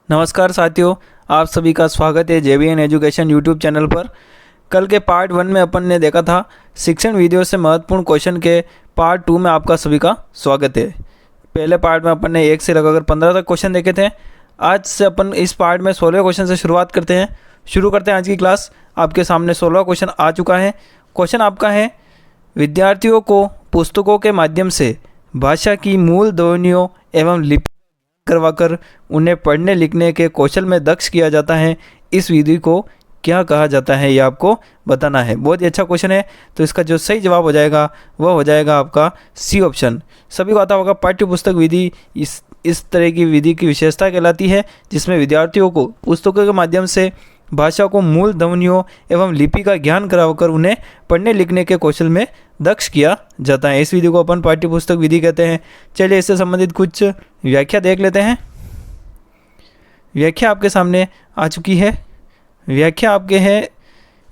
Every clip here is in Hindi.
नमस्कार साथियों, आप सभी का स्वागत है JBN एजुकेशन यूट्यूब चैनल पर। कल के पार्ट 1 में अपन ने देखा था शिक्षण वीडियो से महत्वपूर्ण क्वेश्चन के पार्ट 2 में आपका सभी का स्वागत है। पहले पार्ट में अपन ने 1 से लगाकर 15 तक क्वेश्चन देखे थे। आज से अपन इस पार्ट में 16वें क्वेश्चन से शुरुआत करते हैं। शुरू करते हैं आज की क्लास। आपके सामने 16वां क्वेश्चन आ चुका है। क्वेश्चन आपका है, विद्यार्थियों को पुस्तकों के माध्यम से भाषा की मूल ध्वनियों एवं लिपि करवाकर उन्हें पढ़ने लिखने के कौशल में दक्ष किया जाता है। इस विधि को क्या कहा जाता है, ये आपको बताना है। बहुत ही अच्छा क्वेश्चन है। तो इसका जो सही जवाब हो जाएगा वह हो जाएगा आपका सी ऑप्शन। सभी को आता होगा, पाठ्य पुस्तक विधि इस तरह की विधि की विशेषता कहलाती है जिसमें विद्यार्थियों को पुस्तकों के माध्यम से भाषा को मूल ध्वनियों एवं लिपि का ज्ञान कराकर उन्हें पढ़ने लिखने के कौशल में दक्ष किया जाता है। इस विधि को अपन पाठ्य पुस्तक विधि कहते हैं। चलिए इससे संबंधित कुछ व्याख्या देख लेते हैं। व्याख्या आपके सामने आ चुकी है। व्याख्या आपके है,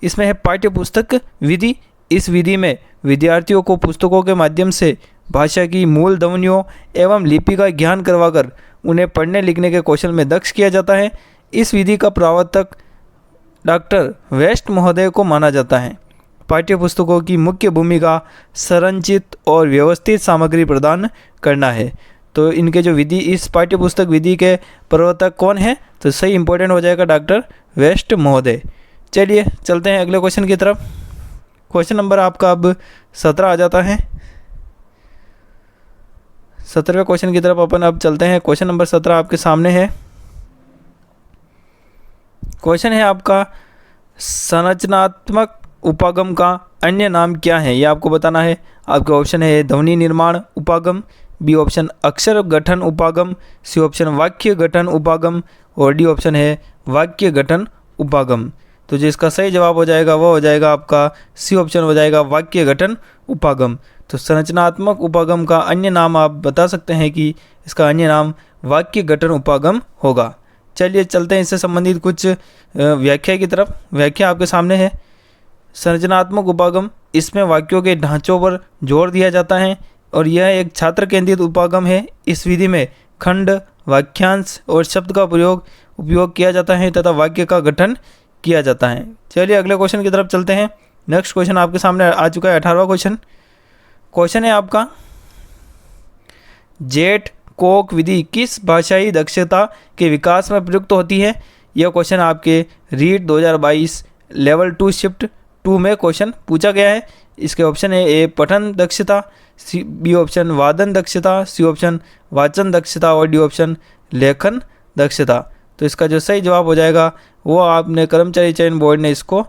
इसमें है पाठ्य पुस्तक विधि। इस विधि में विद्यार्थियों को पुस्तकों के माध्यम से भाषा की मूल ध्वनियों एवं लिपि का ज्ञान करवाकर उन्हें पढ़ने लिखने के कौशल में दक्ष किया जाता है। इस विधि का प्रवर्तक डॉक्टर वेस्ट महोदय को माना जाता है। पाठ्य पुस्तकों की मुख्य भूमिका संरचित और व्यवस्थित सामग्री प्रदान करना है। तो इनके जो विधि, इस पाठ्य पुस्तक विधि के प्रवर्तक कौन है, तो सही इंपॉर्टेंट हो जाएगा डॉक्टर वेस्ट महोदय। चलिए चलते हैं अगले क्वेश्चन की तरफ। क्वेश्चन नंबर आपका अब 17 आ जाता है। 17वें क्वेश्चन की तरफ अपन अब चलते हैं। क्वेश्चन नंबर 17 आपके सामने है। क्वेश्चन है आपका, संरचनात्मक उपागम का अन्य नाम क्या है, ये आपको बताना है। आपके ऑप्शन है ध्वनि निर्माण उपागम, बी ऑप्शन अक्षर गठन उपागम, सी ऑप्शन वाक्य गठन उपागम और डी ऑप्शन है वाक्य गठन उपागम। तो जिसका सही जवाब हो जाएगा वह हो जाएगा आपका सी ऑप्शन हो जाएगा वाक्य गठन उपागम। तो संरचनात्मक उपागम का अन्य नाम आप बता सकते हैं कि इसका अन्य नाम वाक्य गठन उपागम होगा। चलिए चलते हैं इससे संबंधित कुछ व्याख्या की तरफ। व्याख्या आपके सामने है। संरचनात्मक उपागम, इसमें वाक्यों के ढांचों पर जोर दिया जाता है और यह एक छात्र केंद्रित उपागम है। इस विधि में खंड, वाक्यांश और शब्द का उपयोग किया जाता है तथा वाक्य का गठन किया जाता है। चलिए अगले क्वेश्चन की तरफ चलते हैं। नेक्स्ट क्वेश्चन आपके सामने आ चुका है, 18वां क्वेश्चन। क्वेश्चन है आपका, जेट कोक विधि किस भाषाई दक्षता के विकास में प्रयुक्त होती है। यह क्वेश्चन आपके रीट 2022 लेवल 2 शिफ्ट 2 में क्वेश्चन पूछा गया है। इसके ऑप्शन है ए पठन दक्षता, बी ऑप्शन वादन दक्षता, सी ऑप्शन वाचन दक्षता और डी ऑप्शन लेखन दक्षता। तो इसका जो सही जवाब हो जाएगा वो आपने कर्मचारी चयन बोर्ड ने इसको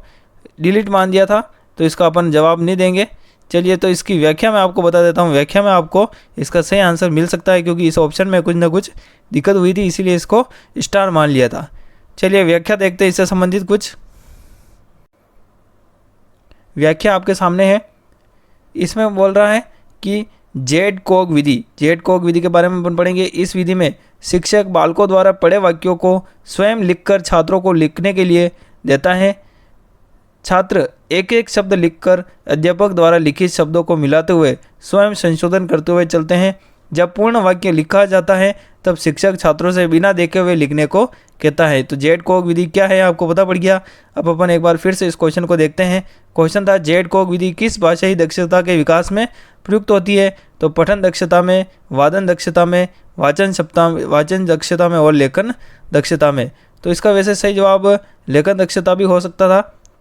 डिलीट मान दिया था, तो इसका अपन जवाब नहीं देंगे। चलिए तो इसकी व्याख्या मैं आपको बता देता हूँ। व्याख्या में आपको इसका सही आंसर मिल सकता है क्योंकि इस ऑप्शन में कुछ ना कुछ दिक्कत हुई थी, इसीलिए इसको स्टार मान लिया था। चलिए व्याख्या देखते हैं इससे संबंधित कुछ। व्याख्या आपके सामने है। इसमें बोल रहा है कि जेड कोक विधि, जेड कोक विधि के बारे में अपन पढ़ेंगे। इस विधि में शिक्षक बालकों द्वारा पढ़े वाक्यों को स्वयं लिखकर छात्रों को लिखने के लिए देता है। छात्र एक एक शब्द लिखकर अध्यापक द्वारा लिखित शब्दों को मिलाते हुए स्वयं संशोधन करते हुए चलते हैं। जब पूर्ण वाक्य लिखा जाता है तब शिक्षक छात्रों से बिना देखे हुए लिखने को कहता है। तो जेड कोक विधि क्या है आपको पता पड़ गया। अब अपन एक बार फिर से इस क्वेश्चन को देखते हैं। क्वेश्चन था, जेड कोक विधि किस भाषाई दक्षता के विकास में प्रयुक्त होती है। तो पठन दक्षता में, वादन दक्षता में, वाचन दक्षता में और लेखन दक्षता में। तो इसका वैसे सही जवाब लेखन दक्षता भी हो सकता था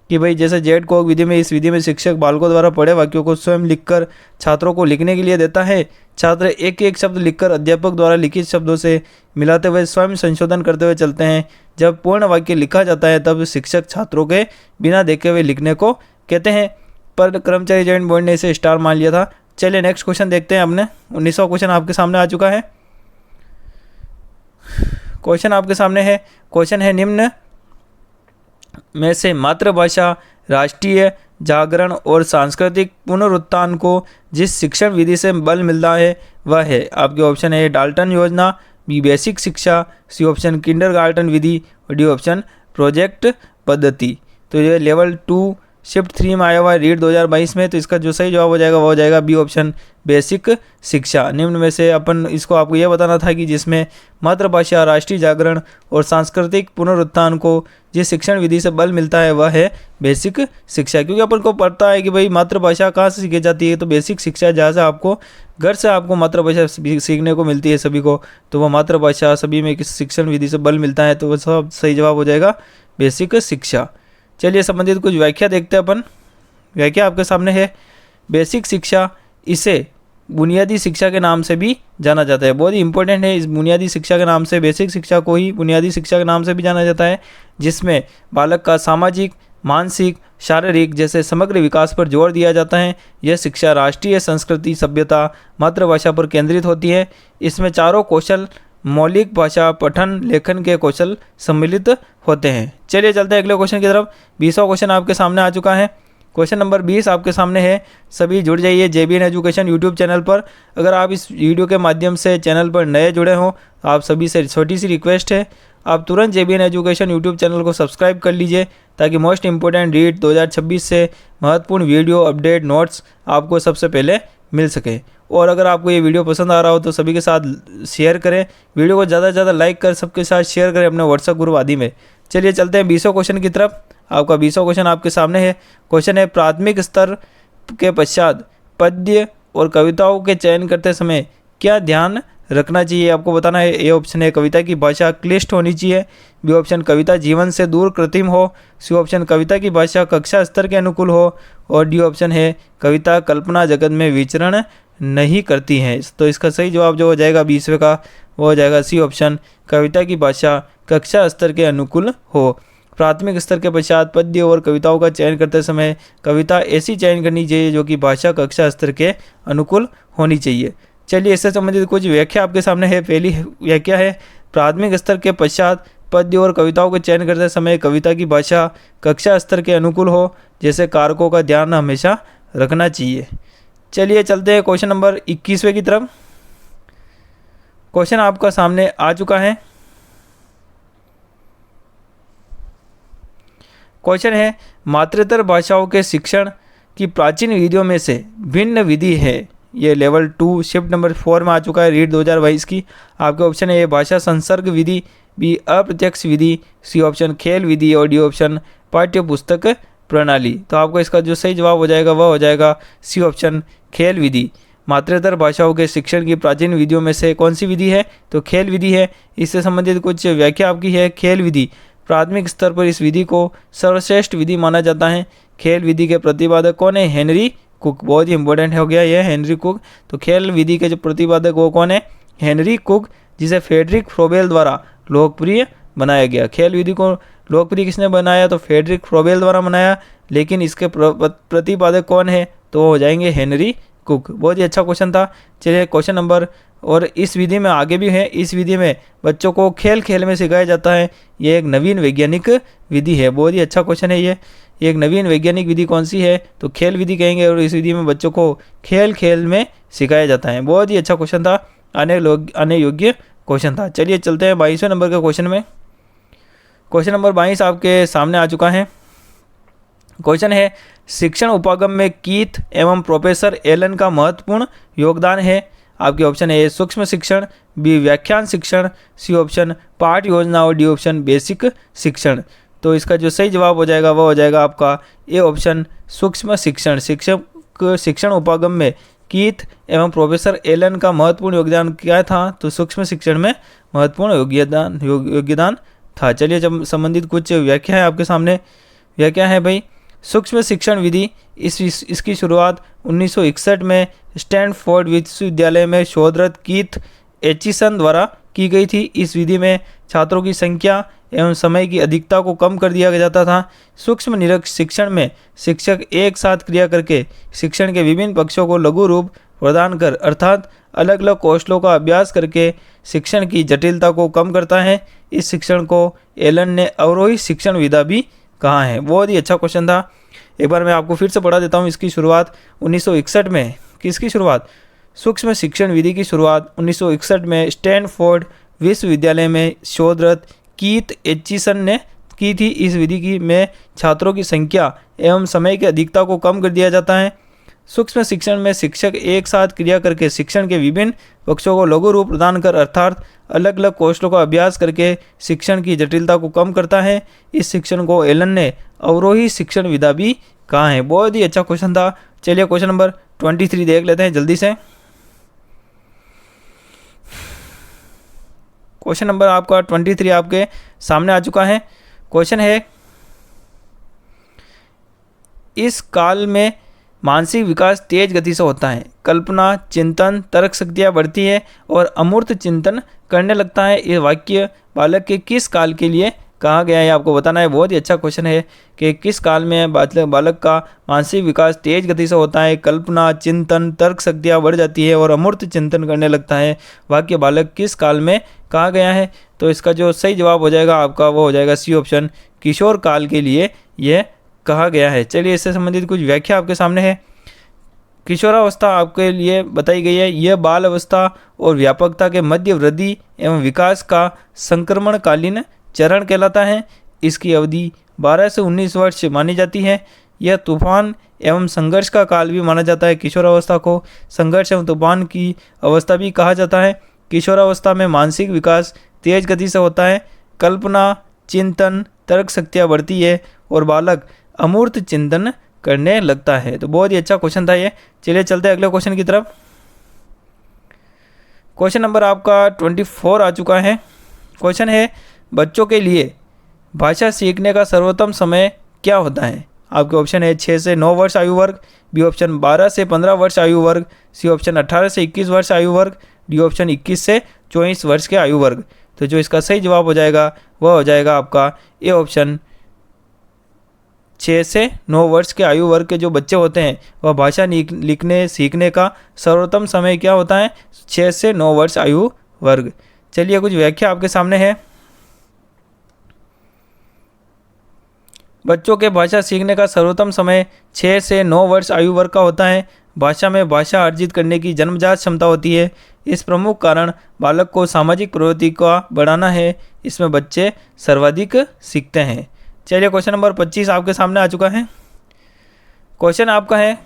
कि भाई जैसे जेड कोक विधि में, इस विधि में शिक्षक बालकों द्वारा पढ़े वाक्यों को स्वयं लिखकर छात्रों को लिखने के लिए देता है। छात्र एक एक शब्द लिखकर अध्यापक द्वारा लिखित शब्दों से मिलाते हुए स्वयं संशोधन करते हुए चलते हैं। जब पूर्ण वाक्य लिखा जाता है तब शिक्षक छात्रों के बिना देखे हुए लिखने को कहते हैं, पर कर्मचारी चयन बोर्ड ने इसे स्टार मान लिया था। चलिए नेक्स्ट क्वेश्चन देखते हैं। हमने 19वां क्वेश्चन आपके सामने आ चुका है। क्वेश्चन आपके सामने है। क्वेश्चन है, निम्न में से मातृभाषा, राष्ट्रीय जागरण और सांस्कृतिक पुनरुत्थान को जिस शिक्षण विधि से बल मिलता है वह है। आपके ऑप्शन है डाल्टन योजना, बी बेसिक शिक्षा, सी ऑप्शन किंडरगार्टन विधि और डी ऑप्शन प्रोजेक्ट पद्धति। तो ये लेवल 2 शिफ्ट 3 में आया हुआ है रीट 2022 में। तो इसका जो सही जवाब हो जाएगा वो हो जाएगा बी ऑप्शन, बेसिक शिक्षा। निम्न में से अपन इसको आपको यह बताना था कि जिसमें मातृभाषा, राष्ट्रीय जागरण और सांस्कृतिक पुनरुत्थान को जिस शिक्षण विधि से बल मिलता है वह है बेसिक शिक्षा। क्योंकि अपन को पता है कि भाई मातृभाषा कहाँ से सीखी जाती है, तो बेसिक शिक्षा जहाँ से आपको घर से आपको मातृभाषा सीखने को मिलती है सभी को, तो वह मातृभाषा सभी में किस शिक्षण विधि से बल मिलता है, तो वह सब सही जवाब हो जाएगा बेसिक शिक्षा। चलिए संबंधित कुछ व्याख्या देखते हैं अपन। व्याख्या आपके सामने है, बेसिक शिक्षा, इसे बुनियादी शिक्षा के नाम से भी जाना जाता है। बहुत ही इंपॉर्टेंट है, इस बुनियादी शिक्षा के नाम से, बेसिक शिक्षा को ही बुनियादी शिक्षा के नाम से भी जाना जाता है, जिसमें बालक का सामाजिक, मानसिक, शारीरिक जैसे समग्र विकास पर जोर दिया जाता है। यह शिक्षा राष्ट्रीय संस्कृति, सभ्यता, मातृभाषा पर केंद्रित होती है। इसमें चारों कौशल, मौलिक भाषा, पठन, लेखन के कौशल सम्मिलित होते हैं। चलिए चलते हैं अगले क्वेश्चन की तरफ। 20वां क्वेश्चन आपके सामने आ चुका है। क्वेश्चन नंबर 20 आपके सामने है। सभी जुड़ जाइए JBN एजुकेशन यूट्यूब चैनल पर। अगर आप इस वीडियो के माध्यम से चैनल पर नए जुड़े हों, आप सभी से छोटी सी रिक्वेस्ट है, आप तुरंत JBN एजुकेशन यूट्यूब चैनल को सब्सक्राइब कर लीजिए, ताकि मोस्ट इंपोर्टेंट रीट 2026 से महत्वपूर्ण वीडियो, अपडेट, नोट्स आपको सबसे पहले मिल सके। और अगर आपको ये वीडियो पसंद आ रहा हो तो सभी के साथ शेयर करें, वीडियो को ज़्यादा से ज़्यादा लाइक कर सबके साथ शेयर करें अपने व्हाट्सएप ग्रुप आदि में। चलिए चलते हैं 20वां क्वेश्चन की तरफ। आपका 20वां क्वेश्चन आपके सामने है। क्वेश्चन है, प्राथमिक स्तर के पश्चात पद्य और कविताओं के चयन करते समय क्या ध्यान रखना चाहिए, आपको बताना है। ए ऑप्शन है, कविता की भाषा क्लिष्ट होनी चाहिए। बी ऑप्शन, कविता जीवन से दूर कृत्रिम हो। सी ऑप्शन, कविता की भाषा कक्षा स्तर के अनुकूल हो। और डी ऑप्शन है, कविता कल्पना जगत में विचरण नहीं करती हैं। तो इसका सही जवाब जो हो जाएगा 20वें का, वो हो जाएगा सी ऑप्शन, कविता की भाषा कक्षा स्तर के अनुकूल हो। प्राथमिक स्तर के पश्चात पद्य और कविताओं का चयन करते समय कविता ऐसी चयन करनी चाहिए जो कि भाषा कक्षा स्तर के अनुकूल होनी चाहिए। चलिए इससे संबंधित कुछ व्याख्या आपके सामने है। पहली व्याख्या है, प्राथमिक स्तर के पश्चात पद्य और कविताओं के चयन करते समय कविता की भाषा कक्षा स्तर के अनुकूल हो जैसे कारकों का ध्यान हमेशा रखना चाहिए। चलिए चलते हैं क्वेश्चन नंबर 21वें की तरफ। क्वेश्चन आपका सामने आ चुका है। क्वेश्चन है, मातृतर भाषाओं के शिक्षण की प्राचीन विधियों में से भिन्न विधि है। ये लेवल 2 शिफ्ट नंबर 4 में आ चुका है रीट 2022 की। आपके ऑप्शन है, ये भाषा संसर्ग विधि, बी अप्रत्यक्ष विधि, सी ऑप्शन खेल विधि और डी ऑप्शन पाठ्य पुस्तक प्रणाली। तो आपको इसका जो सही जवाब हो जाएगा वह हो जाएगा सी ऑप्शन, खेल विधि। मातृतर भाषाओं के शिक्षण की प्राचीन विधियों में से कौन सी विधि है, तो खेल विधि है। इससे संबंधित कुछ व्याख्या आपकी है। खेल विधि, प्राथमिक स्तर पर इस विधि को सर्वश्रेष्ठ विधि माना जाता है। खेल विधि के प्रतिपादक कौन है, हेनरी कुक। बहुत ही इंपॉर्टेंट हो गया यह हेनरी कुक। तो खेल विधि के जो प्रतिपादक वो कौन है, हेनरी कुक, जिसे फ्रेडरिक फ्रोबेल द्वारा लोकप्रिय बनाया गया। खेल विधि को लोकप्रिय किसने बनाया, तो फ्रेडरिक फ्रोबेल द्वारा बनाया, लेकिन इसके प्रतिपादक कौन है, तो हो जाएंगे हेनरी कुक। बहुत ही अच्छा क्वेश्चन था। चलिए क्वेश्चन नंबर, और इस विधि में आगे भी है, इस विधि में बच्चों को खेल खेल में सिखाया जाता है। ये एक नवीन वैज्ञानिक विधि है। बहुत ही अच्छा क्वेश्चन है ये। एक नवीन वैज्ञानिक विधि कौन सी है, तो खेल विधि कहेंगे, और इस विधि में बच्चों को खेल खेल में सिखाया जाता है। बहुत ही अच्छा क्वेश्चन था, आने योग्य क्वेश्चन था। चलिए चलते हैं 22वें नंबर के क्वेश्चन में। क्वेश्चन नंबर 22 आपके सामने आ चुका है। क्वेश्चन है, शिक्षण उपागम में कीथ एवं प्रोफेसर एलन का महत्वपूर्ण योगदान है। आपके ऑप्शन है, सूक्ष्म शिक्षण, बी व्याख्यान शिक्षण, सी ऑप्शन पाठ योजना और डी ऑप्शन बेसिक शिक्षण। तो इसका जो सही जवाब हो जाएगा वह हो जाएगा आपका ए ऑप्शन, सूक्ष्म शिक्षण। शिक्षण उपागम में कीथ एवं प्रोफेसर एलन का महत्वपूर्ण योगदान क्या था, तो सूक्ष्म शिक्षण में महत्वपूर्ण योगदान था। चलिए जब संबंधित कुछ व्याख्या है आपके सामने। व्याख्या है भाई, सूक्ष्म शिक्षण विधि इसकी शुरुआत 1961 में स्टैनफोर्ड विश्वविद्यालय में शोधरत कीथ एचिसन द्वारा की गई थी। इस विधि में छात्रों की संख्या एवं समय की अधिकता को कम कर दिया जाता था। सूक्ष्म निरक्ष शिक्षण में शिक्षक एक साथ क्रिया करके शिक्षण के विभिन्न पक्षों को लघु रूप प्रदान कर, अर्थात अलग अलग कौशलों का अभ्यास करके शिक्षण की जटिलता को कम करता है। इस शिक्षण को एलन ने अवरोही शिक्षण विधा भी कहा है। बहुत ही अच्छा क्वेश्चन था। एक बार मैं आपको फिर से पढ़ा देता हूँ। इसकी शुरुआत 1961 में, किसकी शुरुआत, सूक्ष्म शिक्षण विधि की शुरुआत 1961 में स्टैनफोर्ड विश्वविद्यालय में शोधरत कीथ एचिसन ने की थी। इस विधि की में छात्रों की संख्या एवं समय की अधिकता को कम कर दिया जाता है। सूक्ष्म शिक्षण में शिक्षक एक साथ क्रिया करके शिक्षण के विभिन्न पक्षों को लघु रूप प्रदान कर अर्थात अलग अलग कौशलों का अभ्यास करके शिक्षण की जटिलता को कम करता है। इस शिक्षण को एलन ने अवरोही शिक्षण विधा भी कहा है। बहुत ही अच्छा क्वेश्चन था। चलिए क्वेश्चन नंबर 23 देख लेते हैं जल्दी से। क्वेश्चन नंबर आपका 23 आपके सामने आ चुका है। क्वेश्चन है, इस काल में मानसिक विकास तेज गति से होता है। कल्पना, चिंतन, तर्क शक्तियाँ बढ़ती है और अमूर्त चिंतन करने लगता है। ये वाक्य बालक के किस काल के लिए कहा गया है आपको बताना है। बहुत ही अच्छा क्वेश्चन है कि किस काल में बालक का मानसिक विकास तेज गति से होता है, कल्पना, चिंतन, तर्क शक्तियाँ बढ़ जाती है और अमूर्त चिंतन करने लगता है। वाक्य बालक किस काल में कहा गया है। तो इसका जो सही जवाब हो जाएगा आपका वो हो जाएगा सी ऑप्शन, किशोर काल के लिए यह कहा गया है। चलिए इससे संबंधित कुछ व्याख्या आपके सामने है। किशोरावस्था आपके लिए बताई गई है। यह बाल अवस्था और व्यापकता के मध्य वृद्धि एवं विकास का संक्रमणकालीन चरण कहलाता है। इसकी अवधि 12 से 19 वर्ष मानी जाती है। यह तूफान एवं संघर्ष का काल भी माना जाता है। किशोरावस्था को संघर्ष एवं तूफान की अवस्था भी कहा जाता है। किशोरावस्था में मानसिक विकास तेज गति से होता है, कल्पना, चिंतन, तर्क शक्तियाँ बढ़ती है और बालक अमूर्त चिंतन करने लगता है। तो बहुत ही अच्छा क्वेश्चन था ये। चलिए चलते हैं अगले क्वेश्चन की तरफ। क्वेश्चन नंबर आपका 24 आ चुका है। क्वेश्चन है, बच्चों के लिए भाषा सीखने का सर्वोत्तम समय क्या होता है। आपके ऑप्शन है 6 से 9 वर्ष आयु वर्ग, बी ऑप्शन 12 से 15 वर्ष आयु वर्ग, सी ऑप्शन 18 से 21 वर्ष आयु वर्ग, डी ऑप्शन 21 से 24 वर्ष के आयु वर्ग। तो जो इसका सही जवाब हो जाएगा वह हो जाएगा आपका ए ऑप्शन, 6 से 9 वर्ष के आयु वर्ग के जो बच्चे होते हैं वह भाषा लिखने सीखने का सर्वोत्तम समय क्या होता है, 6 से 9 वर्ष आयु वर्ग। चलिए कुछ व्याख्या आपके सामने है। बच्चों के भाषा सीखने का सर्वोत्तम समय 6 से 9 वर्ष आयु वर्ग का होता है। भाषा में भाषा अर्जित करने की जन्मजात क्षमता होती है। इस प्रमुख कारण बालक को सामाजिक प्रवृत्ति का बढ़ाना है। इसमें बच्चे सर्वाधिक सीखते हैं। चलिए क्वेश्चन नंबर 25 आपके सामने आ चुका है। क्वेश्चन आपका है,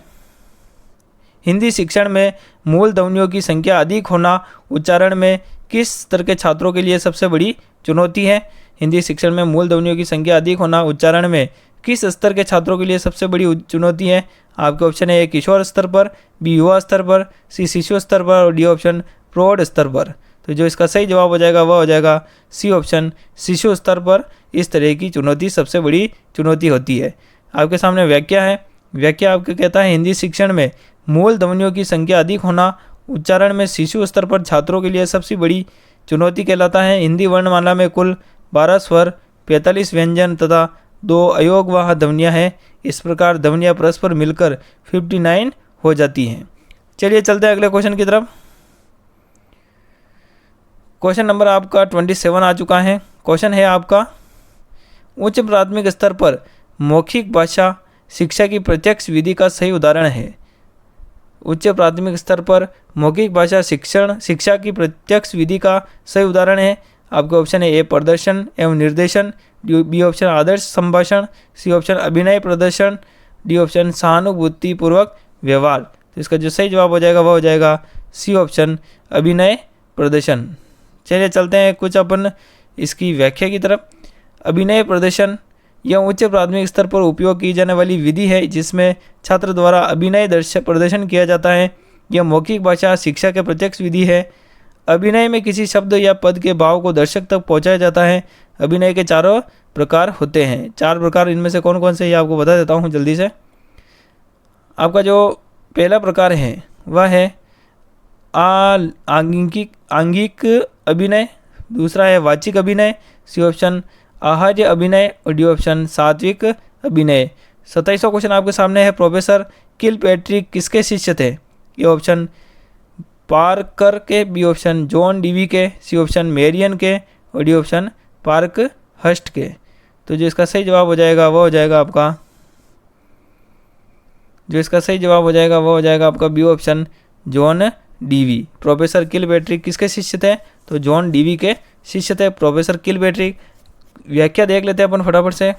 हिंदी शिक्षण में मूल ध्वनियों की संख्या अधिक होना उच्चारण में किस स्तर के छात्रों के लिए सबसे बड़ी चुनौती है। हिंदी शिक्षण में मूल ध्वनियों की संख्या अधिक होना उच्चारण में किस स्तर के छात्रों के लिए सबसे बड़ी चुनौती है। आपके ऑप्शन है, किशोर स्तर पर, बी युवा स्तर पर, सी शिशु स्तर पर और डी ऑप्शन प्रौढ़ स्तर पर। तो जो इसका सही जवाब हो जाएगा वह हो जाएगा सी ऑप्शन, शिशु स्तर पर इस तरह की चुनौती सबसे बड़ी चुनौती होती है। आपके सामने व्याख्या है। व्याख्या आपके कहता है, हिंदी शिक्षण में मूल ध्वनियों की संख्या अधिक होना उच्चारण में शिशु स्तर पर छात्रों के लिए सबसे बड़ी चुनौती कहलाता है। हिंदी वर्णमाला में कुल 12 स्वर, 45 व्यंजन तथा 2 अयोगवाह ध्वनियाँ हैं। इस प्रकार ध्वनियाँ परस्पर मिलकर 59 हो जाती हैं। चलिए चलते हैं अगले क्वेश्चन की तरफ। क्वेश्चन नंबर आपका 27 आ चुका है। क्वेश्चन है आपका, उच्च प्राथमिक स्तर पर मौखिक भाषा शिक्षा की प्रत्यक्ष विधि का सही उदाहरण है। उच्च प्राथमिक स्तर पर मौखिक भाषा शिक्षा की प्रत्यक्ष विधि का सही उदाहरण है। आपके ऑप्शन है, ए प्रदर्शन एवं निर्देशन, बी ऑप्शन आदर्श संभाषण, सी ऑप्शन अभिनय प्रदर्शन, डी ऑप्शन सहानुभूतिपूर्वक व्यवहार। तो इसका जो सही जवाब हो जाएगा वह हो जाएगा सी ऑप्शन, अभिनय प्रदर्शन। चलिए चलते हैं कुछ अपन इसकी व्याख्या की तरफ। अभिनय प्रदर्शन यह उच्च प्राथमिक स्तर पर उपयोग की जाने वाली विधि है जिसमें छात्र द्वारा अभिनय प्रदर्शन किया जाता है। यह मौखिक भाषा शिक्षा के प्रत्यक्ष विधि है। अभिनय में किसी शब्द या पद के भाव को दर्शक तक पहुंचाया जाता है। अभिनय के 4 प्रकार होते हैं। 4 प्रकार इनमें से कौन कौन से ये आपको बता देता हूँ जल्दी से। आपका जो पहला प्रकार है वह है आंगिक अभिनय, दूसरा है वाचिक अभिनय, सी ऑप्शन आहार्य अभिनय और डी ऑप्शन सात्विक अभिनय। 27वां क्वेश्चन आपके सामने है, प्रोफेसर किलपैट्रिक किसके शिष्य थे। ये ऑप्शन पार्कर के, बी ऑप्शन जॉन डीवी के, सी ऑप्शन मेरियन के और डी ऑप्शन पार्क हस्ट के। तो जो इसका सही जवाब हो जाएगा वह हो जाएगा आपका आपका B option John Dewey. Professor Kilpatrick किसके शिष्य थे, तो जॉन डीवी के शिष्य थे प्रोफेसर किलपैट्रिक। व्याख्या देख लेते हैं अपन फटाफट से।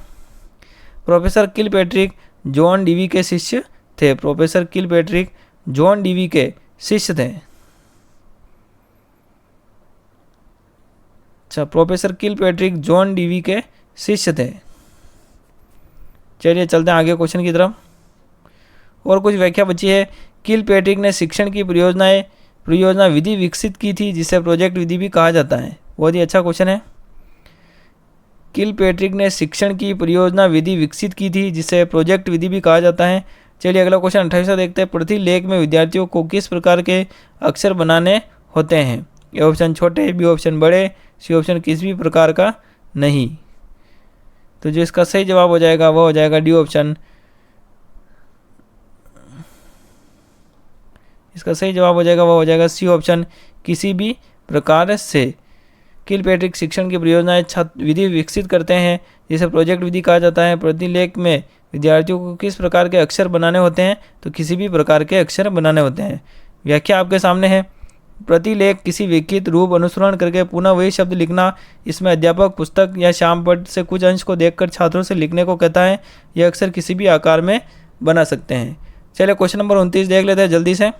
प्रोफेसर किलपैट्रिक जॉन डीवी के शिष्य थे। प्रोफेसर किलपैट्रिक जॉन डीवी के शिष्य थे। अच्छा, प्रोफेसर किलपैट्रिक जॉन डीवी के शिष्य थे। चलिए चलते हैं आगे क्वेश्चन की तरफ। और कुछ व्याख्या बची है। किलपैट्रिक ने शिक्षण की परियोजना विधि विकसित की थी जिसे प्रोजेक्ट विधि भी कहा जाता है। बहुत ही अच्छा क्वेश्चन है। किलपैट्रिक ने शिक्षण की परियोजना विधि विकसित की थी जिसे प्रोजेक्ट विधि भी कहा जाता है। चलिए अगला क्वेश्चन 28वां देखते हैं। प्रतिलेख में विद्यार्थियों को किस प्रकार के अक्षर बनाने होते हैं? ए ऑप्शन छोटे, बी ऑप्शन बड़े, सी ऑप्शन किसी भी प्रकार का नहीं। तो जो इसका सही जवाब हो जाएगा वो हो जाएगा डी ऑप्शन। इसका सही जवाब हो जाएगा वो हो जाएगा सी ऑप्शन, किसी भी प्रकार से। किलपैट्रिक शिक्षण की परियोजनाएं छात्र विधि विकसित करते हैं जिसे प्रोजेक्ट विधि कहा जाता है। प्रतिलेख में विद्यार्थियों को किस प्रकार के अक्षर बनाने होते हैं? तो किसी भी प्रकार के अक्षर बनाने होते हैं। व्याख्या आपके सामने है। प्रतिलेख किसी विकसित रूप अनुसरण करके पुनः वही शब्द लिखना। इसमें अध्यापक पुस्तक या श्यामपट्ट से कुछ अंश को देखकर छात्रों से लिखने को कहता है। यह अक्षर किसी भी आकार में बना सकते हैं। चलिए क्वेश्चन नंबर 29 देख लेते हैं जल्दी से।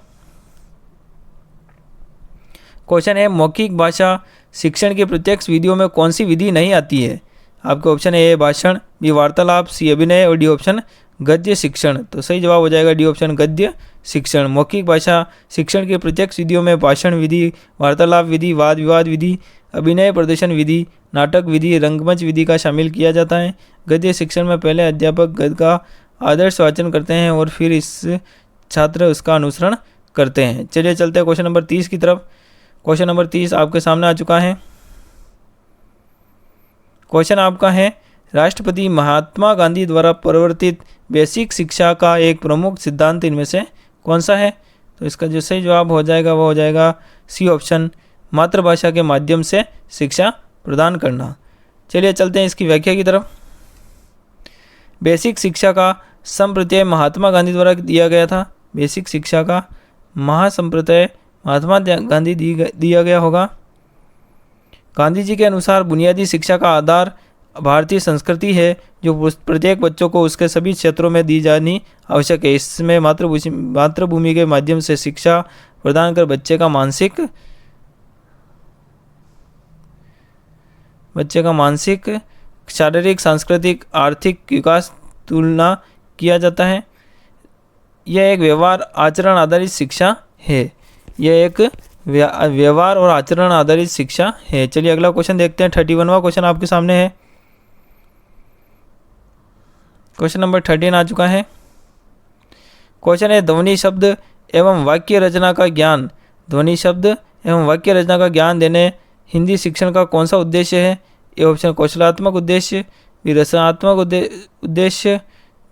क्वेश्चन है, मौखिक भाषा शिक्षण की प्रत्यक्ष विधियों में कौन सी विधि नहीं आती है? आपके ऑप्शन है ए भाषण, बी वार्तालाप, सी अभिनय और डी ऑप्शन गद्य शिक्षण। तो सही जवाब हो जाएगा डी ऑप्शन गद्य शिक्षण। मौखिक भाषा शिक्षण के प्रत्यक्ष विधियों में भाषण विधि, वार्तालाप विधि, वाद विवाद विधि, अभिनय प्रदर्शन विधि, नाटक विधि, रंगमंच विधि का शामिल किया जाता है। गद्य शिक्षण में पहले अध्यापक गद्य का आदर्श वाचन करते हैं और फिर इस छात्र उसका अनुसरण करते हैं। चलिए चलते हैं क्वेश्चन नंबर 30 की तरफ। क्वेश्चन नंबर 30 आपके सामने आ चुका है। क्वेश्चन आपका है, राष्ट्रपति महात्मा गांधी द्वारा प्रवर्तित बेसिक शिक्षा का एक प्रमुख सिद्धांत इनमें से कौन सा है? तो इसका जो सही जवाब हो जाएगा वो हो जाएगा सी ऑप्शन, मातृभाषा के माध्यम से शिक्षा प्रदान करना। चलिए चलते हैं इसकी व्याख्या की तरफ। बेसिक शिक्षा का संप्रत्यय महात्मा गांधी द्वारा दिया गया था। बेसिक शिक्षा का महासंप्रत्यय महात्मा गांधी दिया गया होगा। गांधी जी के अनुसार बुनियादी शिक्षा का आधार भारतीय संस्कृति है जो प्रत्येक बच्चों को उसके सभी क्षेत्रों में दी जानी आवश्यक है। इसमें मातृभूमि के माध्यम से शिक्षा प्रदान कर बच्चे का मानसिक, शारीरिक, सांस्कृतिक, आर्थिक विकास तुलना किया जाता है। यह एक व्यवहार आचरण आधारित शिक्षा है। यह एक व्यवहार और आचरण आधारित शिक्षा है। चलिए अगला क्वेश्चन देखते हैं। 31वां क्वेश्चन आपके सामने है। क्वेश्चन नंबर 13 आ चुका है। क्वेश्चन है, ध्वनि शब्द एवं वाक्य रचना का ज्ञान। ध्वनि शब्द एवं वाक्य रचना का ज्ञान देने हिंदी शिक्षण का कौन सा उद्देश्य है? ए ऑप्शन कौशलात्मक उद्देश्य, बी रचनात्मक उद्देश्य,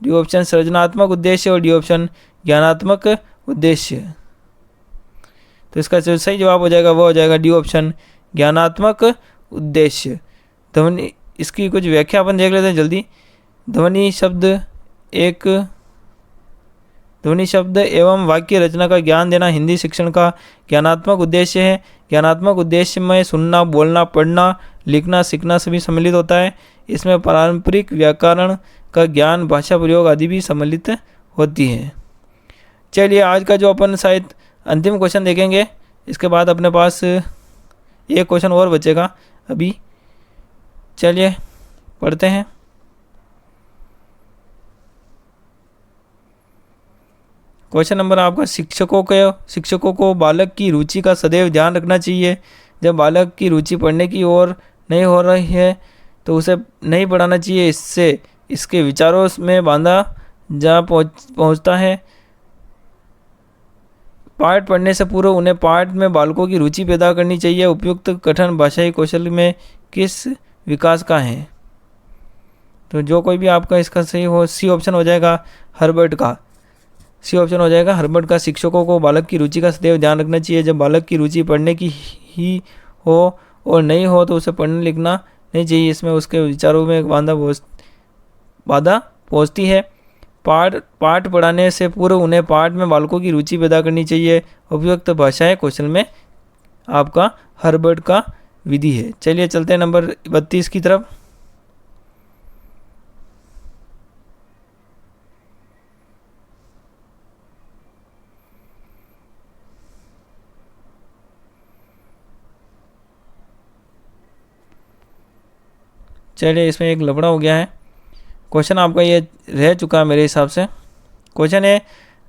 डी ऑप्शन सृजनात्मक उद्देश्य और डी ऑप्शन ज्ञानात्मक उद्देश्य। तो इसका जो सही जवाब हो जाएगा वो हो जाएगा डी ऑप्शन ज्ञानात्मक उद्देश्य। ध्वनि, इसकी कुछ व्याख्या अपन देख लेते हैं जल्दी। ध्वनि शब्द एवं वाक्य रचना का ज्ञान देना हिंदी शिक्षण का ज्ञानात्मक उद्देश्य है। ज्ञानात्मक उद्देश्य में सुनना, बोलना, पढ़ना, लिखना, सीखना सभी सम्मिलित होता है। इसमें पारंपरिक व्याकरण का ज्ञान, भाषा प्रयोग आदि भी सम्मिलित होती है। चलिए आज का जो अपन शायद अंतिम क्वेश्चन देखेंगे, इसके बाद अपने पास एक क्वेश्चन और बचेगा अभी। चलिए पढ़ते हैं। क्वेश्चन नंबर आपका, शिक्षकों को बालक की रुचि का सदैव ध्यान रखना चाहिए। जब बालक की रुचि पढ़ने की ओर नहीं हो रही है तो उसे नहीं पढ़ाना चाहिए। इससे इसके विचारों में बाधा जा पहुंचता है। पाठ पढ़ने से पूर्व उन्हें पाठ में बालकों की रुचि पैदा करनी चाहिए। उपयुक्त कठिन भाषाई कौशल में किस विकास का है? तो जो कोई भी आपका इसका सही हो, सी ऑप्शन हो जाएगा हर्बर्ट का। सी ऑप्शन हो जाएगा हर्बर्ट का। शिक्षकों को बालक की रुचि का सदैव ध्यान रखना चाहिए। जब बालक की रुचि पढ़ने की ही हो और नहीं हो तो उसे पढ़ने लिखना नहीं चाहिए। इसमें उसके विचारों में बाधा पहुँचती है। पाठ पढ़ाने से पूर्व उन्हें पाठ में बालकों की रुचि पैदा करनी चाहिए। उपयुक्त भाषाई कौशल में आपका हर्बर्ट का विधि है। चलिए चलते हैं नंबर 32 की तरफ। चलिए इसमें एक लफड़ा हो गया है। क्वेश्चन आपका ये रह चुका है मेरे हिसाब से। क्वेश्चन है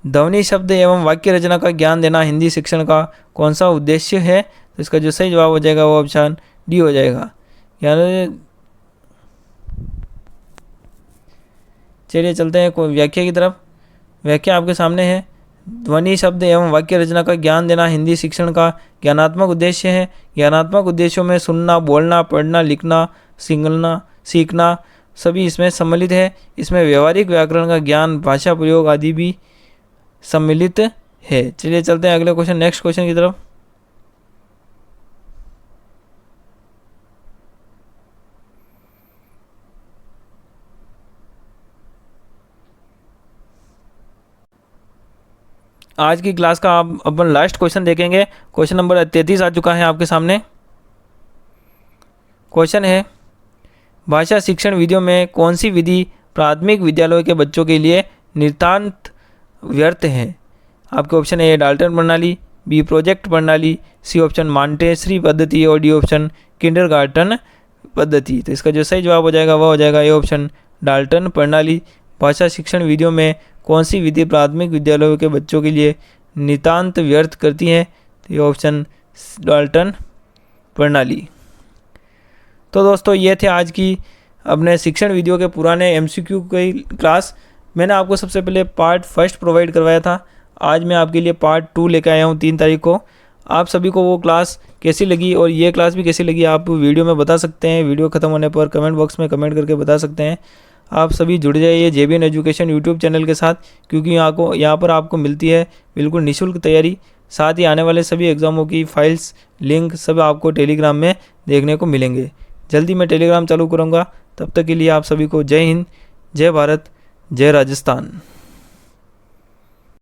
ध्वनि शब्द एवं वाक्य रचना का ज्ञान देना हिंदी शिक्षण का कौन सा उद्देश्य है? तो इसका जो सही जवाब हो जाएगा वो ऑप्शन डी हो जाएगा। यानी चलिए चलते हैं कोई व्याख्या की तरफ। व्याख्या आपके सामने है। ध्वनि शब्द एवं वाक्य रचना का ज्ञान देना हिंदी शिक्षण का ज्ञानात्मक उद्देश्य है। ज्ञानात्मक उद्देश्यों में सुनना, बोलना, पढ़ना, लिखना, सीखना सभी इसमें सम्मिलित है। इसमें व्यवहारिक व्याकरण का ज्ञान, भाषा प्रयोग आदि भी सम्मिलित है। चलिए चलते हैं अगले क्वेश्चन, नेक्स्ट क्वेश्चन की तरफ। आज की क्लास का आप अपन लास्ट क्वेश्चन देखेंगे। क्वेश्चन नंबर 33 आ चुका है आपके सामने। क्वेश्चन है भाषा शिक्षण विधियों में कौन सी विधि प्राथमिक विद्यालयों के बच्चों के लिए नितांत व्यर्थ है? आपके ऑप्शन ए डाल्टन प्रणाली, बी प्रोजेक्ट प्रणाली, सी ऑप्शन मॉन्टेसरी पद्धति और डी ऑप्शन किंडरगार्टन पद्धति। तो इसका जो सही जवाब हो जाएगा वह हो जाएगा ए ऑप्शन डाल्टन प्रणाली। भाषा शिक्षण विधियों में कौन सी विधि प्राथमिक विद्यालयों के बच्चों के लिए नितांत व्यर्थ करती है? तो ये ऑप्शन डाल्टन प्रणाली। तो दोस्तों ये थे आज की अपने शिक्षण विधियों के पुराने एमसीक्यू की क्लास। मैंने आपको सबसे पहले पार्ट फर्स्ट प्रोवाइड करवाया था। आज मैं आपके लिए पार्ट 2 लेकर आया हूँ 3 तारीख को। आप सभी को वो क्लास कैसी लगी और ये क्लास भी कैसी लगी आप वीडियो में बता सकते हैं। वीडियो ख़त्म होने पर कमेंट बॉक्स में कमेंट करके बता सकते हैं। आप सभी जुड़ जाइए JBN एजुकेशन यूट्यूब चैनल के साथ, क्योंकि यहाँ पर आपको मिलती है बिल्कुल निःशुल्क तैयारी। साथ ही आने वाले सभी एग्ज़ामों की फाइल्स, लिंक सब आपको टेलीग्राम में देखने को मिलेंगे। जल्दी मैं टेलीग्राम चालू करूँगा। तब तक के लिए आप सभी को जय हिंद, जय भारत, जय राजस्थान।